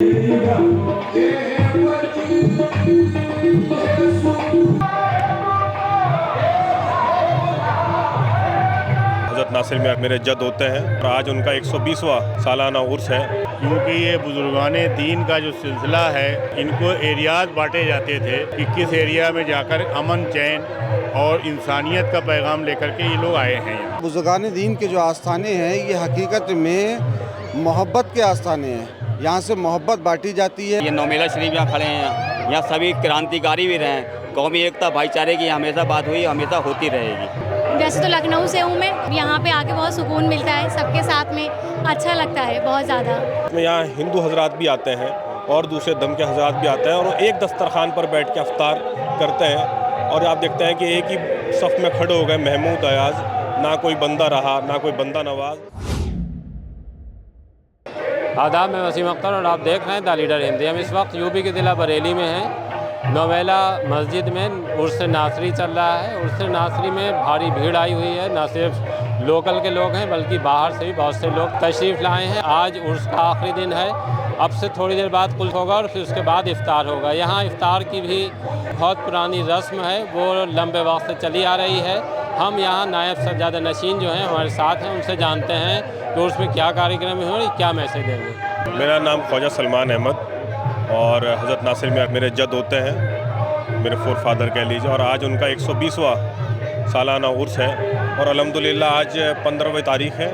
हज़रत नासिर मियां मेरे जद होते हैं और आज उनका 120वां सालाना उर्स है। क्योंकि ये बुजुर्गाने दीन का जो सिलसिला है, इनको एरियाज बांटे जाते थे कि किस एरिया में जाकर अमन चैन और इंसानियत का पैगाम लेकर के ये लोग आए हैं। यहाँ बुजुर्गान दीन के जो आस्थाने हैं ये हकीकत में मोहब्बत के आस्थाने हैं। यहाँ से मोहब्बत बांटी जाती है। ये नौमेला शरीफ यहाँ खड़े हैं, यहाँ सभी क्रांतिकारी भी रहे हैं। कौमी एकता भाईचारे की हमेशा बात हुई, हमेशा होती रहेगी। वैसे तो लखनऊ से हूँ मैं, यहाँ पे आके बहुत सुकून मिलता है, सबके साथ में अच्छा लगता है बहुत ज़्यादा। यहाँ हिंदू हजरात भी आते हैं और दूसरे धर्म के हजरात भी आते हैं और वो एक दस्तरखान पर बैठ के अफ्तार करते हैं। और आप देखते हैं कि एक ही सफ़ में खड़े हो गए महमूद अयाज, ना कोई बंदा रहा ना कोई बंदा नवाज। आदाब, मैं वसीम अख्तर और आप देख रहे हैं द लीडर हिंदी। हम इस वक्त यूपी के ज़िला बरेली में हैं। नौमेला मस्जिद में उर्स नासरी चल रहा है। उर्स नासरी में भारी भीड़ आई हुई है। न सिर्फ लोकल के लोग हैं बल्कि बाहर से भी बहुत से लोग तशरीफ़ लाए हैं। आज उर्स का आखिरी दिन है। अब से थोड़ी देर बाद कुल होगा और फिर उसके बाद इफ्तार होगा। यहाँ इफ्तार की भी बहुत पुरानी रस्म है, वो लंबे वक्त से चली आ रही है। हम यहाँ नायब सज्जादा नशीन जो हैं हमारे साथ हैं, उनसे जानते हैं कि उसमें क्या कार्यक्रम है और क्या मैसेज देंगे। मेरा नाम ख्वाजा सलमान अहमद और हज़रत नासिर मियां मेरे जद होते हैं, मेरे फोर फादर कह लीजिए। और आज उनका 120वां सालाना उर्स है और अल्हम्दुलिल्लाह आज 15वीं तारीख़ है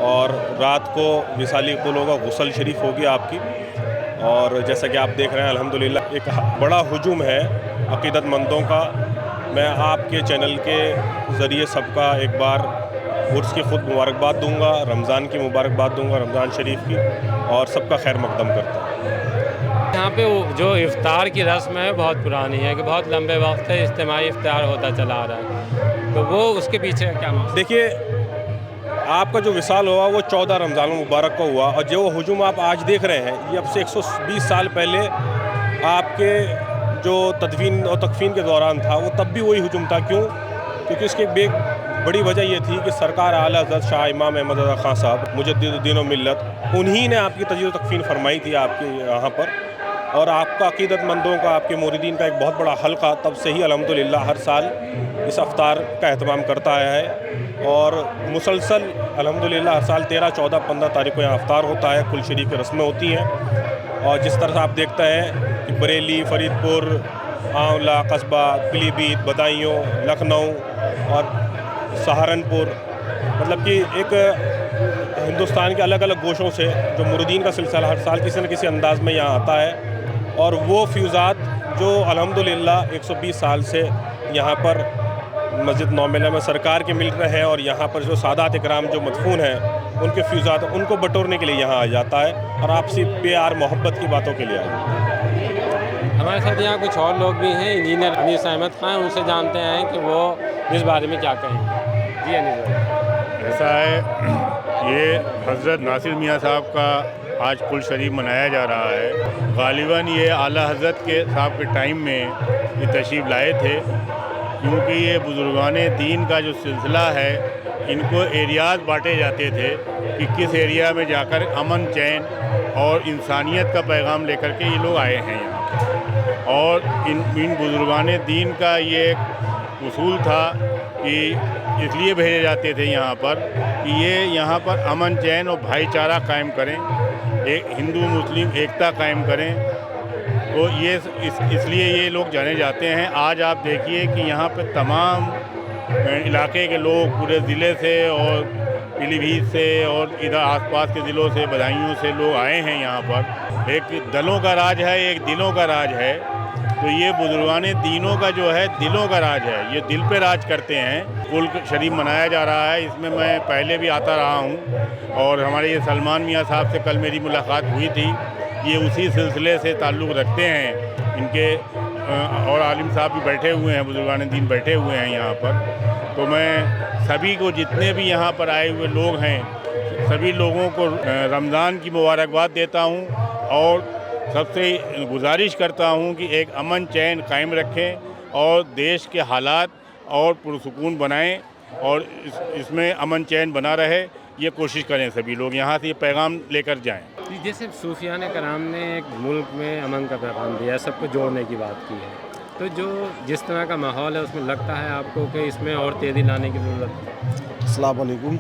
और रात को विसाली कुलों का गुसल शरीफ होगी आपकी। और जैसा कि आप देख रहे हैं अल्हम्दुलिल्लाह एक बड़ा हुजूम है अक़ीदतमंदों का। मैं आपके चैनल के ज़रिए सबका एक बार उर्स की ख़ुद मुबारकबाद दूंगा, रमज़ान की मुबारकबाद दूंगा, रमज़ान शरीफ की, और सबका खैर मकदम करता हूँ। यहाँ पे जो इफ्तार की रस्म है बहुत पुरानी है कि बहुत लंबे वक्त से इज्तिमाई इफ्तार होता चला आ रहा है, तो वो उसके पीछे क्या मकसद? देखिए, आपका जो विसाल हुआ वो 14 रमज़ान मुबारक को हुआ और जो हुजूम आप आज देख रहे हैं ये अब से 120 साल पहले आपके जो तदफीन और तकफीन के दौरान था, वो तब भी वही हुजूम था। क्यों? क्योंकि इसकी एक बड़ी वजह ये थी कि सरकार आला हज़रत शाह इमाम अहमद रज़ा खान साहब मुजद्दिद दीन व मिल्लत, उन्हीं ने आपकी तजदीद तकफीन फरमाई थी आपके यहाँ पर। और आपका अक़ीदतमंदों का, आपके मुरीदीन का एक बहुत बड़ा हल्का तब से ही अल्हम्दुलिल्लाह हर साल इस अफ्तार का एहतमाम करता आया है और मुसलसल अल्हम्दुलिल्लाह हर साल 13, 14, 15 तारीख को यहाँ अफ्तार होता है। कुल शरीफ की रस्में होती हैं और जिस तरह से आप देखते हैं कि बरेली, फरीदपुर, आंवला, कस्बा, पीलीभीत, बदायूं, लखनऊ और सहारनपुर, मतलब कि एक हिंदुस्तान के अलग अलग गोशों से जो मुरीदीन का सिलसिला हर साल किसी न किसी अंदाज़ में यहाँ आता है। और वो फ्यूज़ात जो अल्हम्दुलिल्लाह 120 साल से यहाँ पर मस्जिद नौमेला में सरकार के मिल रहे हैं और यहाँ पर जो सादात इकराम जो मदफून हैं उनके फ्यूज़ात उनको बटोरने के लिए यहाँ आ जाता है और आपसी प्यार मोहब्बत की बातों के लिए आ जाता है। हमारे साथ यहाँ कुछ और लोग भी हैं, इंजीनियर अनीस अहमद खान, उनसे जानते हैं कि वो इस बारे में क्या कहेंगे। जी अनीस भाई। ऐसा है, ये हज़रत नासिर मियां साहब का आज कुल शरीफ मनाया जा रहा है। गालिबन ये आला हज़रत के साहब के टाइम में ये तशरीफ़ लाए थे। क्योंकि ये बुजुर्गाने दीन का जो सिलसिला है, इनको एरियाज बांटे जाते थे कि किस एरिया में जाकर अमन चैन और इंसानियत का पैगाम लेकर के ये लोग आए हैं यहाँ। और इन बुजुर्गाने दीन का ये एक उसूल था कि इसलिए भेजे जाते थे यहाँ पर कि ये यहाँ पर अमन चैन और भाईचारा कायम करें, एक हिंदू मुस्लिम एकता कायम करें। तो ये इसलिए ये लोग जाने जाते हैं। आज आप देखिए कि यहाँ पे तमाम इलाके के लोग पूरे ज़िले से और पीलीभीत से और इधर आसपास के ज़िलों से, बदायूं से लोग आए हैं यहाँ पर। एक दलों का राज है, एक दिलों का राज है। तो ये बुजुर्गाने दीनों का जो है दिलों का राज है, ये दिल पे राज करते हैं। कुल शरीफ मनाया जा रहा है, इसमें मैं पहले भी आता रहा हूँ और हमारे ये सलमान मियाँ साहब से कल मेरी मुलाकात हुई थी। ये उसी सिलसिले से ताल्लुक़ रखते हैं इनके, और आलिम साहब भी बैठे हुए हैं, बुजुर्गाने दीन बैठे हुए हैं यहाँ पर। तो मैं सभी को, जितने भी यहाँ पर आए हुए लोग हैं, सभी लोगों को रमज़ान की मुबारकबाद देता हूँ और सबसे गुजारिश करता हूँ कि एक अमन चैन कायम रखें और देश के हालात और पुरसुकून बनाएं और इसमें अमन चैन बना रहे, ये कोशिश करें। सभी लोग यहाँ से ये पैगाम लेकर जाएं। जैसे सूफियान कराम ने एक मुल्क में अमन का पैगाम दिया है, सबको जोड़ने की बात की है, तो जो जिस तरह का माहौल है उसमें लगता है आपको कि इसमें और तेज़ी लाने की ज़रूरत है? अस्सलाम वालेकुम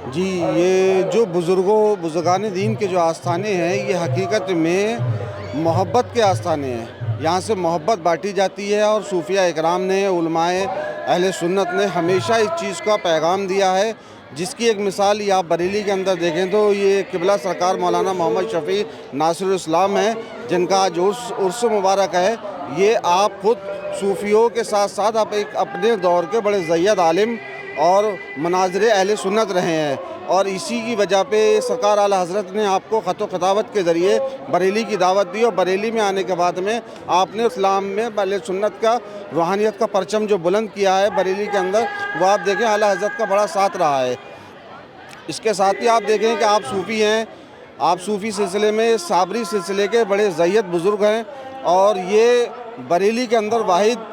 जी। ये जो बुज़ुर्गान दीन के जो आस्थाने हैं, ये हकीकत में मोहब्बत के आस्थाने हैं। यहाँ से मोहब्बत बांटी जाती है और सूफिया इकराम ने, उलमाए अहले सुन्नत ने हमेशा इस चीज़ का पैगाम दिया है, जिसकी एक मिसाल ये आप बरेली के अंदर देखें तो ये किबला सरकार मौलाना मोहम्मद शफ़ी नासिरुल इस्लाम हैं, जिनका आज उर्स मुबारक है। ये आप खुद सूफियों के साथ साथ आप एक अपने दौर के बड़े ज़य्यद आलिम और मनाज़िर अहले सुन्नत रहे हैं, और इसी की वजह पे सरकार आला हज़रत ने आपको ख़त ख़िताबत के ज़रिए बरेली की दावत दी, और बरेली में आने के बाद में आपने इस्लाम में अहले सुन्नत का रूहानियत का परचम जो बुलंद किया है बरेली के अंदर, वो आप देखें आला हज़रत का बड़ा साथ रहा है। इसके साथ ही आप देखें कि आप सूफ़ी हैं, आप सूफ़ी सिलसिले में साबरी सिलसिले के बड़े ज़य्यद बुज़ुर्ग हैं, और ये बरेली के अंदर वाहिद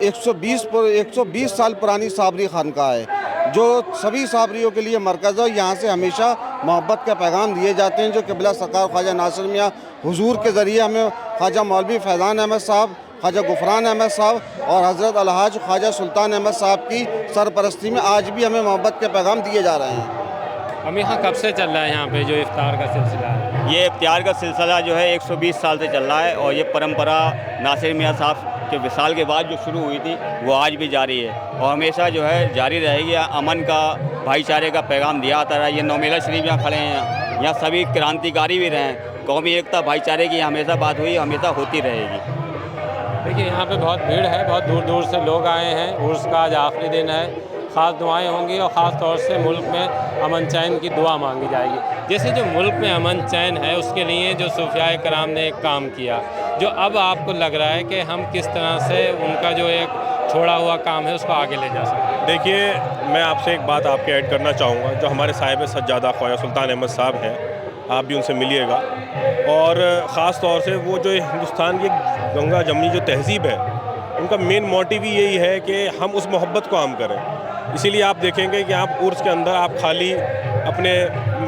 120 साल पुरानी साबरी खानका है, जो सभी साबरियों के लिए मरकज़ है। यहाँ से हमेशा मोहब्बत का पैगाम दिए जाते हैं, जो किबला सरकार ख्वाजा नासिर मियाँ हुजूर के ज़रिए हमें ख्वाजा मौलवी फैज़ान अहमद साहब, ख्वाजा गुफरान अहमद साहब और हज़रत अलहाज ख्वाजा सुल्तान अहमद साहब की सरपरस्ती में आज भी हमें मोहब्बत के पैगाम दिए जा रहे हैं। हम यहाँ कब से चल रहा है यहाँ पे जो इफ्तार का सिलसिला है? ये इफ्तार का सिलसिला जो है 120 साल से चल रहा है, और ये परंपरा नासिर मियाँ साहब के विसाल के बाद जो शुरू हुई थी वो आज भी जारी है, और हमेशा जो है जारी रहेगी। अमन का, भाईचारे का पैगाम दिया आता रहा। ये नौमेला शरीफ यहाँ खड़े हैं, यहाँ सभी क्रांतिकारी भी रहे, कौमी एकता भाईचारे की हमेशा बात हुई, हमेशा होती रहेगी। देखिए यहाँ पे बहुत भीड़ है, बहुत दूर दूर से लोग आए हैं। उर्स का आज आखिरी दिन है, ख़ास दुआएं होंगी, और ख़ास तौर से मुल्क में अमन चैन की दुआ मांगी जाएगी। जैसे जो मुल्क में अमन चैन है, उसके लिए जो सूफिया कराम ने एक काम किया, जो अब आपको लग रहा है कि हम किस तरह से उनका जो एक छोड़ा हुआ काम है उसको आगे ले जा सकते हैं। देखिए, मैं आपसे एक बात आपके ऐड करना चाहूँगा। जो हमारे साहिब सज्जादा ख्वाजा सुल्तान अहमद साहब हैं, आप भी उनसे मिलिएगा, और ख़ास तौर से वो जो हिंदुस्तान की गंगा जमनी जो तहज़ीब है, उनका मेन मोटिव ही यही है कि हम उस मोहब्बत को आम करें। इसीलिए आप देखेंगे कि आप उर्स के अंदर आप खाली अपने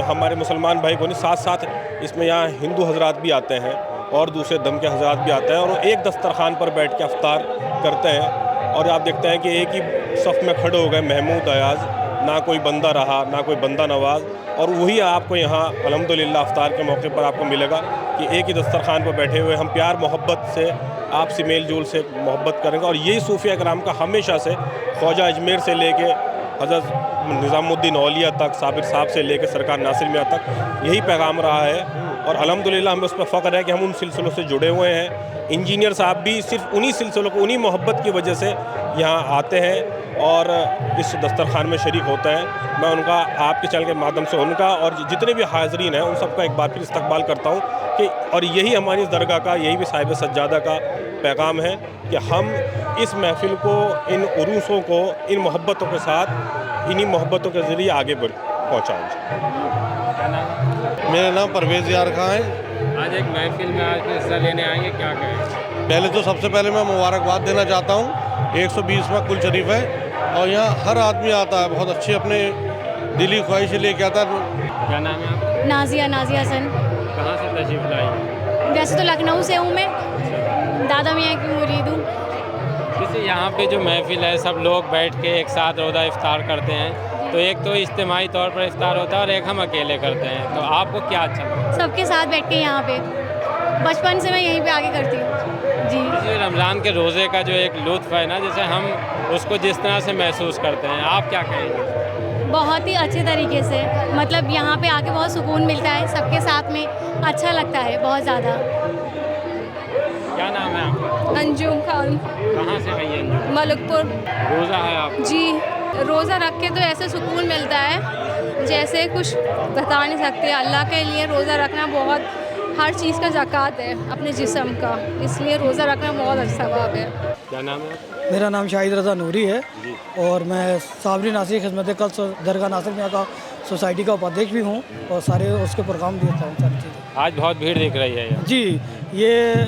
हमारे मुसलमान भाई को नहीं, साथ साथ इसमें यहाँ हिंदू हजरात भी आते हैं और दूसरे दम के हजरात भी आते हैं, और वो एक दस्तरखान पर बैठ के अफ्तार करते हैं। और आप देखते हैं कि एक ही सफ़ में खड़े हो गए महमूद अयाज़, ना कोई बंदा रहा ना कोई बंदा नवाज, और वही आपको यहाँ अल्हम्दुलिल्लाह अफ्तार के मौके पर आपको मिलेगा कि एक ही दस्तरखान पर बैठे हुए हम प्यार मोहब्बत से आपसे मेल जोल से मोहब्बत करेंगे। और यही सूफिया कराम का हमेशा से ख्वाजा अजमेर से लेके हज़रत निज़ामुद्दीन औलिया तक, साबिर साहब से लेके सरकार नासिर मियाँ तक यही पैगाम रहा है, और अल्हम्दुलिल्लाह हमें उस पर फ़ख्र है कि हम उन सिलसिलों से जुड़े हुए हैं। इंजीनियर साहब भी सिर्फ उन्हीं सिलसिलों को, उन्हीं मोहब्बत की वजह से यहाँ आते हैं और इस दस्तरखान में शरीक होते हैं। मैं उनका आपके चैनल के माध्यम से उनका और जितने भी हाज़रीन हैं उन सबका एक बार फिर इस्तकबाल करता हूँ कि, और यही हमारी इस दरगाह का, यही भी साहिब सज्जादा का पैगाम है कि हम इस महफ़िल को, इन उरूसों को, इन मोहब्बतों के साथ, इन्हीं मोहब्बतों के ज़रिए आगे पहुँचाएँ। मेरा नाम परवेज़ यार खां है। आज एक महफिल में आज हिस्सा लेने आएंगे, क्या कहें? पहले तो सबसे पहले मैं मुबारकबाद देना चाहता हूँ। 120वां कुल शरीफ है, और यहाँ हर आदमी आता है, बहुत अच्छी अपने दिली ख्वाहिशें लेके आता है। क्या नाम है आपका? नाजिया हसन। कहाँ से तशरीफ़ लाई? वैसे तो लखनऊ से हूँ मैं, दादा मियाँ की मुरीद हूँ। जैसे यहाँ पे जो महफिल है, सब लोग बैठ के एक साथ रोज़ा इफ्तार करते हैं, तो एक तो इज्तिमाई तौर पर इफ्तार होता है और एक हम अकेले करते हैं, तो आपको क्या अच्छा लगता है? सबके साथ बैठ के यहाँ पे, बचपन से मैं यहीं पे आगे करती हूँ जी। जैसे रमज़ान के रोज़े का जो एक लुत्फ़ है ना, जैसे हम उसको जिस तरह से महसूस करते हैं, आप क्या कहेंगे? बहुत ही अच्छे तरीके से, मतलब यहाँ पे आके बहुत सुकून मिलता है, सबके साथ में अच्छा लगता है बहुत ज़्यादा। क्या नाम है आपका? अंजुम खान। कहाँ से गई अंजुम? मलकपुर। रोज़ा है आप? जी, रोज़ा रख के तो ऐसे सुकून मिलता है जैसे कुछ बता नहीं सकते। अल्लाह के लिए रोज़ा रखना बहुत, हर चीज़ का ज़कात है अपने जिस्म का, इसलिए रोज़ा रखना बहुत अच्छा सवाब है। क्या नाम है? मेरा नाम शाहिद रज़ा नूरी है, और मैं साबरी नासिर खिदमत कल दरगाह नासिर मियाँ का सोसाइटी का उपाध्यक्ष भी हूँ, और सारे उसके प्रोग्राम देता हूँ, सारी चीज़ें। आज बहुत भीड़ दिख रही है यहाँ। जी, ये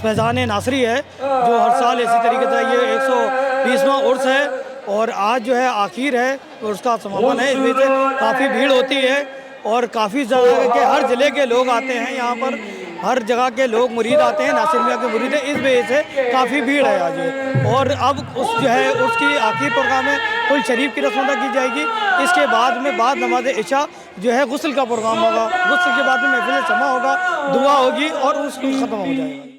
फैज़ान नासरी है, जो हर साल इसी तरीके से, ये 120वां उर्स है, और आज जो है आखिर है, और उसका समापन है, इसमें से काफ़ी भीड़ होती है, और काफ़ी जगह के हर ज़िले के लोग आते हैं यहाँ पर, हर जगह के लोग मुरीद आते हैं, नासिर मियाँ के मुरीद हैं, इस वजह से काफ़ी भीड़ है आज ये। और अब उस जो है उसकी आखिरी प्रोग्राम में कुल शरीफ की रस्म अदा की जाएगी। इसके बाद में बाद नमाज इशा जो है गुस्ल का प्रोग्राम होगा, गुस्ल के बाद में महफिल जमा होगा, दुआ होगी और उसको ख़त्म हो जाएगा।